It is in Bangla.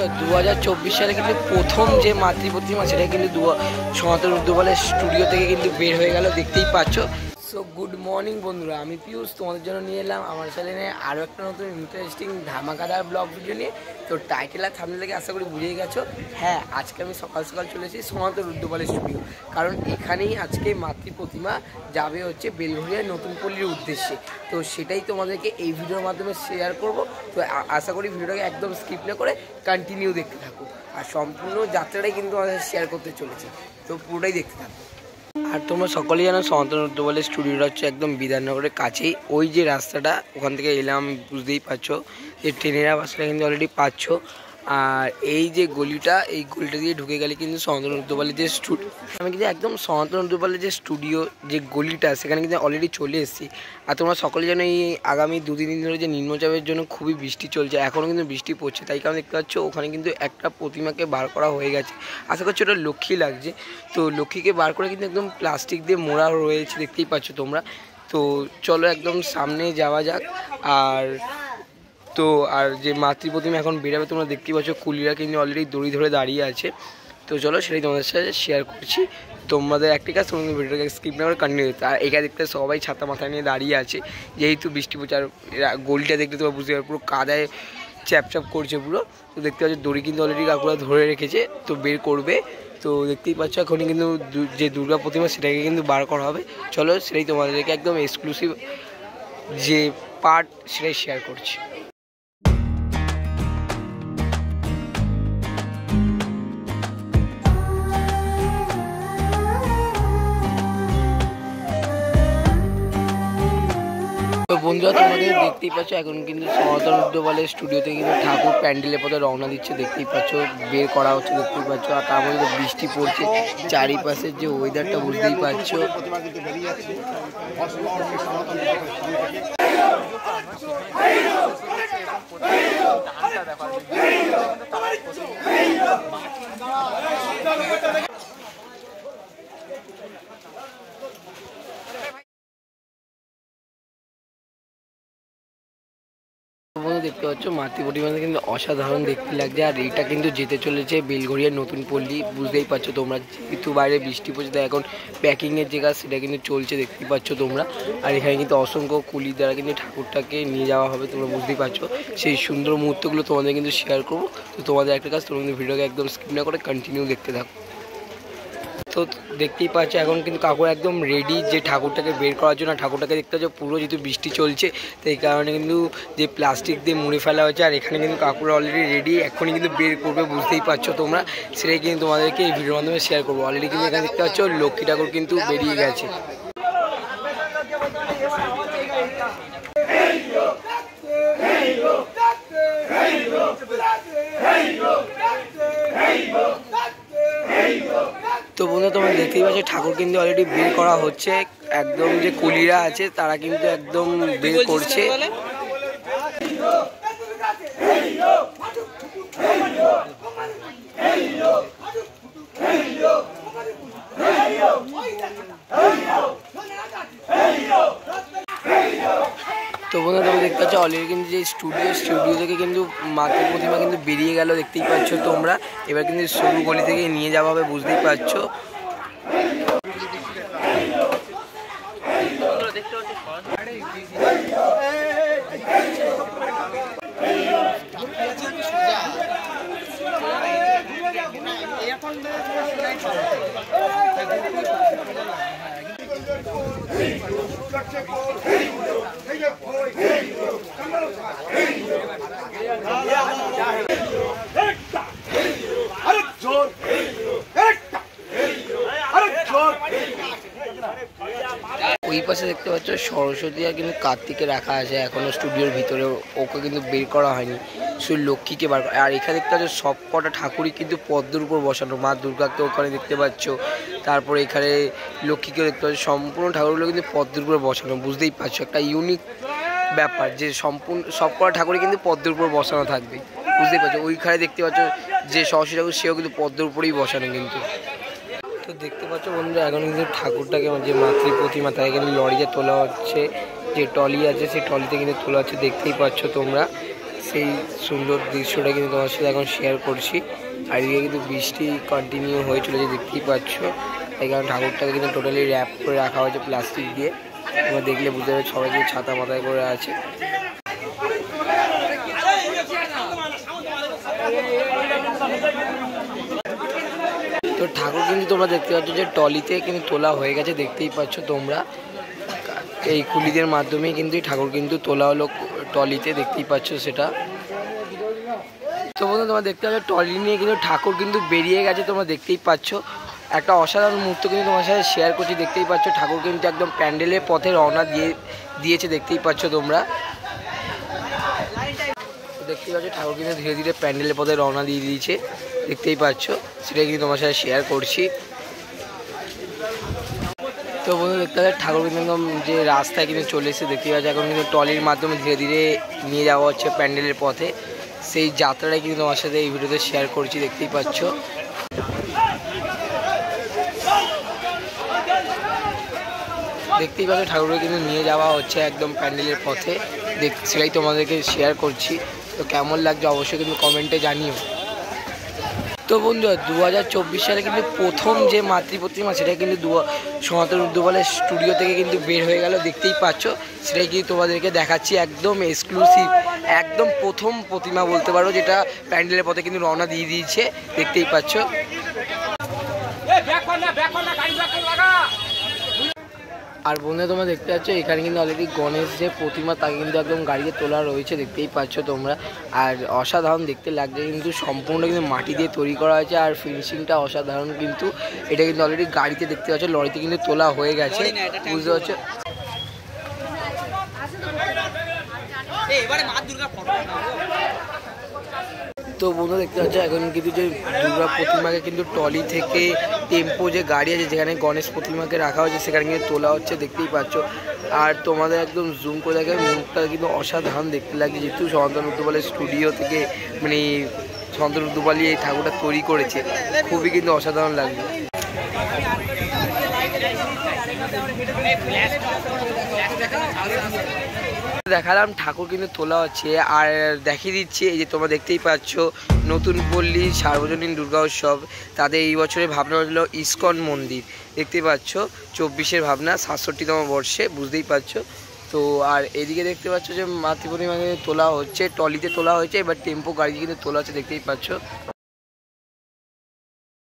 বন্ধুরা 2024 সালে কিন্তু প্রথম যে মাতৃ প্রতিমা সেটা কিন্তু সনাতন উর্দুবালের স্টুডিও থেকে কিন্তু বের হয়ে গেল, দেখতেই পাচ্ছ। সো গুড মর্নিং বন্ধুরা, আমি পিয়ুষ তোমাদের জন্য নিয়ে এলাম আমার চ্যানেলে আরও একটা নতুন ইন্টারেস্টিং ধামাকাদার ব্লগ ভিডিও নিয়ে। তো টাইটেল আর থাম্বনেল থেকে আশা করি বুঝেই গেছো। হ্যাঁ, আজকে আমি সকাল সকাল চলে এসেছি সনাতন উর্দুবালের স্টুডিও, কারণ এখানেই আজকে মাতৃ প্রতিমা যাবে হচ্ছে বেলঘরিয়ার নতুন পল্লীর উদ্দেশ্যে। তো সেটাই তোমাদেরকে এই ভিডিওর মাধ্যমে শেয়ার করব। তো আশা করি ভিডিওটাকে একদম স্কিপ না করে কন্টিনিউ দেখতে থাকো, আর সম্পূর্ণ যাত্রাটাই কিন্তু আমাদের শেয়ার করতে চলেছে, তো পুরোটাই দেখতে থাকো। আর তোমরা সকলেই জানো সনাতন উর্দুবালের স্টুডিওটা হচ্ছে একদম বিধাননগরের কাছেই। ওই যে রাস্তাটা ওখান থেকে এলাম, বুঝতেই পারছো যে ট্রেনের আওয়াজটা কিন্তু অলরেডি পাচ্ছ। আর এই যে গলিটা, এই গলিটা দিয়ে ঢুকে গেলে কিন্তু সনাতন উর্দুবালের যে আমি কিন্তু একদম সনাতন উর্দুবালের যে স্টুডিও যে গলিটা সেখানে কিন্তু অলরেডি চলে এসেছি। আর তোমরা সকলে জানো এই আগামী 2-3 দিন ধরে যে নিম্নচাপের জন্য খুবই বৃষ্টি চলছে, এখনও কিন্তু বৃষ্টি পড়ছে, তাই কারণ দেখতে পাচ্ছ ওখানে কিন্তু একটা প্রতিমাকে বার করা হয়ে গেছে। আশা করছি ওটা লক্ষ্মী লাগছে। তো লক্ষ্মীকে বার করে কিন্তু একদম প্লাস্টিক দিয়ে মোড়া রয়েছে, দেখতেই পাচ্ছ তোমরা। তো চলো একদম সামনে যাওয়া যাক। আর যে মাতৃ প্রতিমা এখন বেরোবে তোমরা দেখতেই পাচ্ছ, কুলিরা কিন্তু অলরেডি দড়ি ধরে দাঁড়িয়ে আছে। তো চলো সেটাই তোমাদের সাথে শেয়ার করছি। তোমাদের একটি কাজ, তোমাদের ভিডিওটাকে স্কিপ না করে কন্টিনিউ করতে। আর এখানে দেখতে সবাই ছাতা মাথায় নিয়ে দাঁড়িয়ে আছে, যেহেতু বৃষ্টি পড়ছে। আর গলিটা দেখতে তোমরা বুঝতে পারো পুরো কাদায় চ্যাপচ্যাপ করছে পুরো। তো দেখতে পাচ্ছ দড়ি কিন্তু অলরেডি কাকুরা ধরে রেখেছে, তো বের করবে। তো দেখতেই পাচ্ছ এখনই কিন্তু যে দুর্গা প্রতিমা সেটাকে কিন্তু বার করা হবে। চলো সেটাই তোমাদেরকে একদম এক্সক্লুসিভ যে পার্ট সেটাই শেয়ার করছি। তো বন্ধুরা তোমাদের দেখতেই পাচ্ছ এখন কিন্তু সনাতন উর্দুবালের স্টুডিওতে কিন্তু ঠাকুর প্যান্ডেলের পথে রওনা দিচ্ছে, দেখতেই পাচ্ছ বের করা হচ্ছে, দেখতেই পাচ্ছ। আর তার মধ্যে বৃষ্টি পড়ছে, চারিপাশের যে ওয়েদারটা বুঝতেই পারছো। দেখতে পাচ্ছ মাতৃ প্রতিমা কিন্তু অসাধারণ দেখতে লাগছে। আর এটা কিন্তু যেতে চলেছে বেলঘরিয়ার নতুন পল্লী, বুঝতেই পারছো তোমরা। যেহেতু বাইরে বৃষ্টি পড়ছে তাই এখন প্যাকিংয়ের যে কাজ সেটা কিন্তু চলছে, দেখতেই পাচ্ছ তোমরা। আর এখানে কিন্তু অসংখ্য কুলি দ্বারা কিন্তু ঠাকুরটাকে নিয়ে যাওয়া হবে, তোমরা বুঝতেই পারছো। সেই সুন্দর মুহূর্তগুলো তোমাদের কিন্তু শেয়ার করবো। তো তোমাদের একটা কাজ, তোমরা কিন্তু ভিডিওকে একদম স্কিপ না করে কন্টিনিউ দেখতে থাকো। তো দেখতেই পাচ্ছ এখন কিন্তু কাকুর একদম রেডি যে ঠাকুরটাকে বের করার জন্য। ঠাকুরটাকে দেখতে পাচ্ছ পুরো যেহেতু বৃষ্টি চলছে তো এই কারণে কিন্তু যে প্লাস্টিক দিয়ে মুড়ে ফেলা হয়েছে। আর এখানে কিন্তু কাকুরা অলরেডি রেডি, এখনই কিন্তু বের করবে, বুঝতেই পারছো তোমরা। সেটাই কিন্তু তোমাদেরকে এই ভিডিওর মাধ্যমে শেয়ার করবো। অলরেডি কিন্তু এখানে দেখতে পাচ্ছ লক্ষ্মী ঠাকুর কিন্তু বেরিয়ে গেছে। তো বন্ধুরা তোমরা দেখতেই পাচ্ছ ঠাকুর কিন্তু অলরেডি বের করা হচ্ছে, একদম যে কুলিরা আছে তারা কিন্তু একদম বের করছে। তো বন্ধুরা তোমরা দেখতে পাচ্ছ অলরেডি কিন্তু যে স্টুডিও থেকে কিন্তু মাতৃ প্রতিমা কিন্তু বেরিয়ে গেল, দেখতেই পাচ্ছ তোমরা। এবার কিন্তু সরু গলি থেকে নিয়ে যাওয়া হবে, বুঝতেই পারছো। ওই পাশে দেখতে পাচ্ছ সরস্বতী আর কিন্তু কার্তিকে রাখা আছে এখনো স্টুডিওর ভিতরে, ওকে কিন্তু বের করা হয়নি, শুধু লক্ষ্মীকে বার করা। আর এখানে দেখতে পাচ্ছ সব কটা ঠাকুরই কিন্তু পদ্মের উপর বসানো, মা দুর্গাকে ওখানে দেখতে পাচ্ছ, তারপরে এখানে লক্ষ্মীকেও দেখতে পাচ্ছ। সম্পূর্ণ ঠাকুরগুলো কিন্তু পদ্মের উপর বসানো, বুঝতেই পারছো একটা ইউনিক ব্যাপার যে সম্পূর্ণ সব কটা ঠাকুরই কিন্তু পদ্মের উপর বসানো থাকবে, বুঝতেই পারছো। ওইখানে দেখতে পাচ্ছ যে সরস্বতী ঠাকুর সেও কিন্তু পদ্মের উপরেই বসানো কিন্তু। তো দেখতে পাচ্ছ বন্ধুরা এখন কিন্তু ঠাকুরটাকে যে মাতৃ প্রতিমা তাকে কিন্তু লরিতে তোলা হচ্ছে, যে টলি আছে সেই টলিতে কিন্তু তোলা হচ্ছে, দেখতেই পাচ্ছ তোমরা। সেই সুন্দর দৃশ্যটা কিন্তু তোমার সাথে এখন শেয়ার করছি। আর এদিকে কিন্তু বৃষ্টি কন্টিনিউ হয়ে চলেছে, দেখতেই পাচ্ছ। এই কারণে ঠাকুরটাকে কিন্তু টোটালি র্যাপ করে রাখা হয়েছে প্লাস্টিক দিয়ে। তোমরা দেখলে বুঝতে পারছো সবাই কিন্তু ছাতা মাথায় করে আছে। তো ঠাকুর কিন্তু তোমরা দেখতে পাচ্ছ যে টলিতে কিন্তু তোলা হয়ে গেছে, দেখতেই পাচ্ছ তোমরা। এই কুলিদের মাধ্যমেই কিন্তু ঠাকুর কিন্তু তোলা হলো টলিতে, দেখতেই পাচ্ছ সেটা। তো বন্ধু তোমরা দেখতে পাচ্ছ টলি নিয়ে কিন্তু ঠাকুর কিন্তু বেরিয়ে গেছে, তোমরা দেখতেই পাচ্ছ। একটা অসাধারণ মুহূর্ত কিন্তু তোমার সাথে শেয়ার করছি, দেখতেই পাচ্ছ। ঠাকুর কিন্তু একদম প্যান্ডেলের পথে রওনা দিয়েছে, দেখতেই পাচ্ছ তোমরা। দেখতেই পাচ্ছ ঠাকুর কিন্তু ধীরে ধীরে প্যান্ডেলের পথে রওনা দিয়ে দিয়েছে, দেখতেই পাচ্ছ। সেটা কিন্তু তোমার সাথে শেয়ার করছি। তো বন্ধু দেখতে পাচ্ছ ঠাকুর কিন্তু একদম যে রাস্তায় কিন্তু চলে এসে দেখতেই পাচ্ছ। এখন কিন্তু টলির মাধ্যমে ধীরে ধীরে নিয়ে যাওয়া হচ্ছে প্যান্ডেলের পথে। সেই যাত্রাটাই কিন্তু তোমার সাথে এই ভিডিওতে শেয়ার করছি, দেখতেই পাচ্ছ। দেখতেই পাচ্ছ ঠাকুরকে কিন্তু নিয়ে যাওয়া হচ্ছে একদম প্যান্ডেলের পথে, সেটাই তোমাদেরকে শেয়ার করছি। তো কেমন লাগছে অবশ্যই কিন্তু কমেন্টে জানিও। তো বন্ধু 2024 সালে কিন্তু প্রথম যে মাতৃ প্রতিমা সেটা কিন্তু সনাতন উর্দুবালের স্টুডিও থেকে কিন্তু বের হয়ে গেল, দেখতেই পাচ্ছ। সেটাই কিন্তু তোমাদেরকে দেখাচ্ছি, একদম এক্সক্লুসিভ, একদম প্রথম প্রতিমা বলতে পারো, যেটা প্যান্ডেলের পথে কিন্তু রওনা দিয়ে দিয়েছে, দেখতেই পাচ্ছ। আর বন্ধু তোমরা দেখতে পাচ্ছ এখানে কিন্তু অলরেডি গণেশ যে প্রতিমা তাকে কিন্তু একদম গাড়িতে তোলা রয়েছে, দেখতেই পাচ্ছ তোমরা। আর অসাধারণ দেখতে লাগছে, কিন্তু সম্পূর্ণ কিন্তু মাটি দিয়ে তৈরি করা হয়েছে। আর ফিনিশিংটা অসাধারণ কিন্তু। এটা কিন্তু অলরেডি গাড়িতে দেখতে পাচ্ছ, লরিতে কিন্তু তোলা হয়ে গেছে, বুঝতে পারছো। তো বন্ধু দেখতে পাচ্ছ এখন কিন্তু যে দুর্গা প্রতিমাকে কিন্তু টলি থেকে টেম্পো যে গাড়ি আছে যেখানে গণেশ প্রতিমাকে রাখা হয়েছে সেখানে কিন্তু তোলা হচ্ছে, দেখতেই পাচ্ছ। আর তোমাদের একদম জুম করে দেখে মুখটা কিন্তু অসাধারণ দেখতে লাগছে, যেহেতু সনাতন উর্দুবালের স্টুডিও থেকে মানে সনাতন উর্দুবালি এই ঠাকুরটা তৈরি করেছে, খুবই কিন্তু অসাধারণ লাগছে। দেখালাম ঠাকুর কিন্তু তোলা হচ্ছে, আর দেখিয়ে দিচ্ছি এই যে তোমরা দেখতেই পাচ্ছ নতুন পল্লী সার্বজনীন দুর্গা উৎসব, তাদের এই বছরের ভাবনা হলো ইস্কন মন্দির, দেখতেই পাচ্ছ। 24-এর ভাবনা 67তম বর্ষে, বুঝতেই পারছো। তো আর এদিকে দেখতে পাচ্ছ যে মাতৃ প্রতিমাকে তোলা হচ্ছে, টলিতে তোলা হয়েছে, এবার টেম্পো গাড়ি কিন্তু তোলা হচ্ছে, দেখতেই পাচ্ছ।